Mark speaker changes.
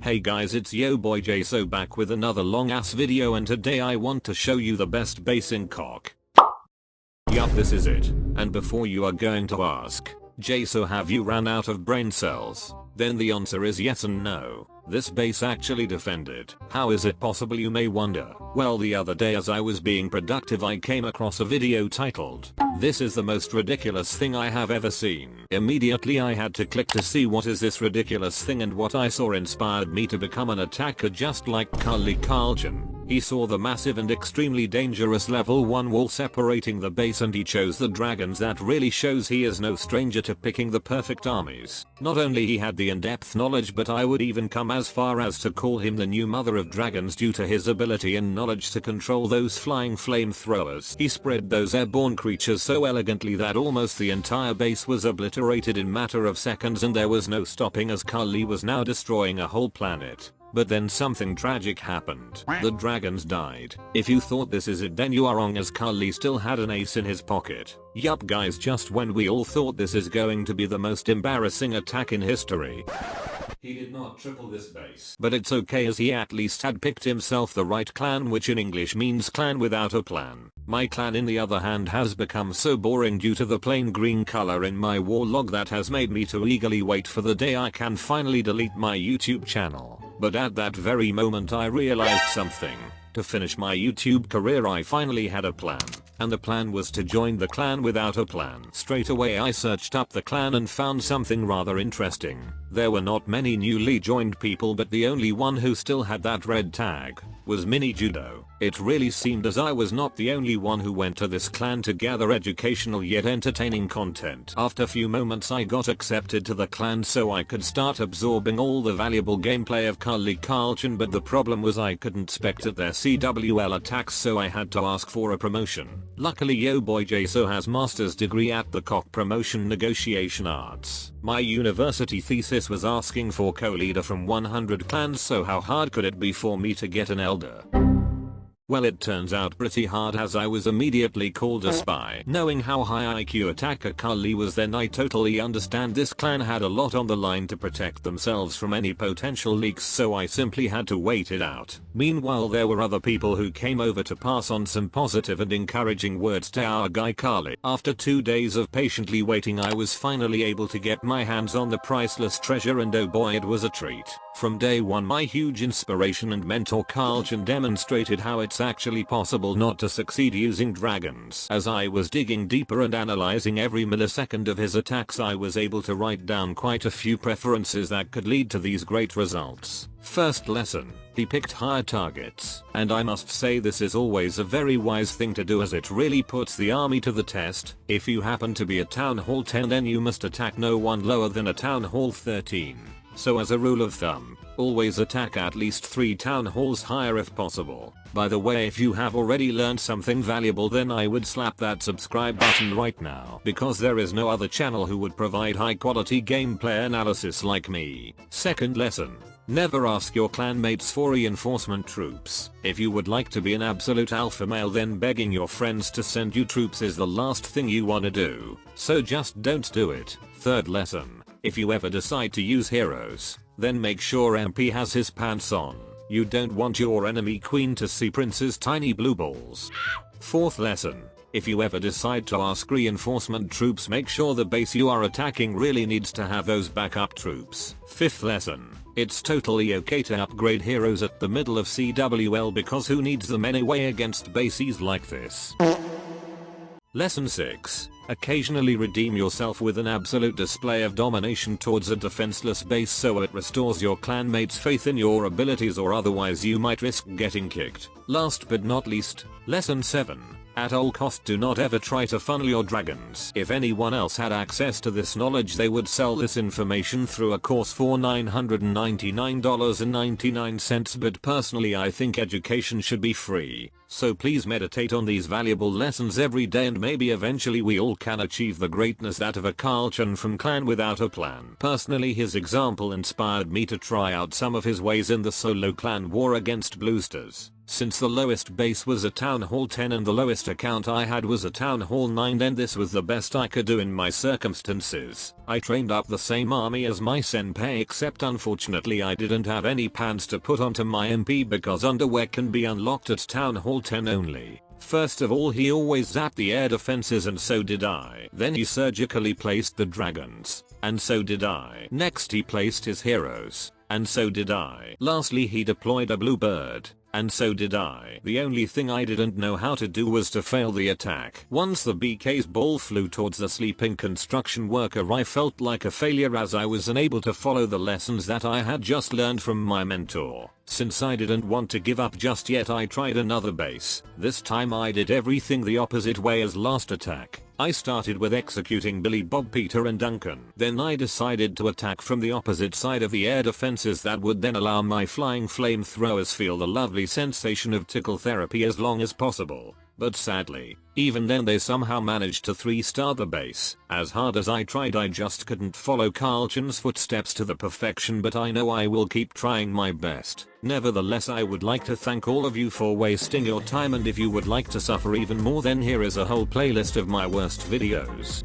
Speaker 1: Hey guys, it's yo boy Jaso back with another long ass video, and today I want to show you the best base in cock. Yup, this is it. And before you are going to ask, Jaso, have you ran out of brain cells? Then the answer is yes and no. This base actually defended. How is it possible, you may wonder? Well, the other day as I was being productive I came across a video titled, "This is the most ridiculous thing I have ever seen." Immediately I had to click to see what is this ridiculous thing, and what I saw inspired me to become an attacker just like Carly Carlton. He saw the massive and extremely dangerous level 1 wall separating the base and he chose the dragons. That really shows he is no stranger to picking the perfect armies. Not only he had the in-depth knowledge, but I would even come as far as to call him the new mother of dragons due to his ability and knowledge to control those flying flamethrowers. He spread those airborne creatures so elegantly that almost the entire base was obliterated in matter of seconds, and there was no stopping as Carly was now destroying a whole planet. But then something tragic happened. The dragons died. If you thought this is it, then you are wrong, as Carly still had an ace in his pocket. Yup guys, just when we all thought this is going to be the most embarrassing attack in history, he did not triple this base. But it's okay, as he at least had picked himself the right clan, which in English means clan without a plan. My clan in the other hand has become so boring due to the plain green color in my war log that has made me to eagerly wait for the day I can finally delete my YouTube channel. But at that very moment I realized something. To finish my YouTube career I finally had a plan. And the plan was to join the clan without a plan. Straight away I searched up the clan and found something rather interesting. There were not many newly joined people, but the only one who still had that red tag was Mini Judo. It really seemed as I was not the only one who went to this clan to gather educational yet entertaining content. After few moments I got accepted to the clan so I could start absorbing all the valuable gameplay of Carly Carlton, but the problem was I couldn't spect at their CWL attacks, so I had to ask for a promotion. Luckily yo boy Jaso has master's degree at the Cock Promotion Negotiation Arts. My university thesis was asking for co-leader from 100 clans, so how hard could it be for me to get an elder? Well, it turns out pretty hard, as I was immediately called a spy. Knowing how high IQ attacker Carly was then, I totally understand this clan had a lot on the line to protect themselves from any potential leaks, so I simply had to wait it out. Meanwhile there were other people who came over to pass on some positive and encouraging words to our guy Carly. After 2 days of patiently waiting I was finally able to get my hands on the priceless treasure, and oh boy, it was a treat. From day one my huge inspiration and mentor Carlton demonstrated how it's actually possible not to succeed using dragons. As I was digging deeper and analyzing every millisecond of his attacks, I was able to write down quite a few preferences that could lead to these great results. First lesson, he picked higher targets. And I must say this is always a very wise thing to do, as it really puts the army to the test. If you happen to be a Town Hall 10, then you must attack no one lower than a Town Hall 13. So as a rule of thumb, always attack at least 3 town halls higher if possible. By the way, if you have already learned something valuable, then I would slap that subscribe button right now, because there is no other channel who would provide high quality gameplay analysis like me. Second lesson, never ask your clanmates for reinforcement troops. If you would like to be an absolute alpha male, then begging your friends to send you troops is the last thing you wanna do. So just don't do it. Third lesson, if you ever decide to use heroes, then make sure MP has his pants on. You don't want your enemy queen to see Prince's tiny blue balls. Fourth lesson, if you ever decide to ask reinforcement troops, make sure the base you are attacking really needs to have those backup troops. Fifth lesson, it's totally okay to upgrade heroes at the middle of CWL, because who needs them anyway against bases like this? Lesson 6. Occasionally redeem yourself with an absolute display of domination towards a defenseless base so it restores your clanmates' faith in your abilities, or otherwise you might risk getting kicked. Last but not least, lesson 7. At all cost do not ever try to funnel your dragons. If anyone else had access to this knowledge, they would sell this information through a course for $999.99, but personally I think education should be free. So please meditate on these valuable lessons every day, and maybe eventually we all can achieve the greatness that of a Carlton from Clan Without a Plan. Personally, his example inspired me to try out some of his ways in the solo clan war against Bluesters. Since the lowest base was a Town Hall 10 and the lowest account I had was a Town Hall 9, then this was the best I could do in my circumstances. I trained up the same army as my senpai, except unfortunately I didn't have any pants to put onto my MP because underwear can be unlocked at Town Hall 10 only. First of all, he always zapped the air defenses and so did I. Then he surgically placed the dragons, and so did I. Next he placed his heroes, and so did I. Lastly he deployed a bluebird, and so did I. The only thing I didn't know how to do was to fail the attack. Once the BK's ball flew towards the sleeping construction worker, I felt like a failure as I was unable to follow the lessons that I had just learned from my mentor. Since I didn't want to give up just yet, I tried another base. This time I did everything the opposite way as last attack. I started with executing Billy, Bob, Peter and Duncan. Then I decided to attack from the opposite side of the air defenses. That would then allow my flying flamethrowers feel the lovely sensation of tickle therapy as long as possible. But sadly, even then they somehow managed to 3-star the base. As hard as I tried, I just couldn't follow Carl Chan's footsteps to the perfection, but I know I will keep trying my best. Nevertheless, I would like to thank all of you for wasting your time, and if you would like to suffer even more, then here is a whole playlist of my worst videos.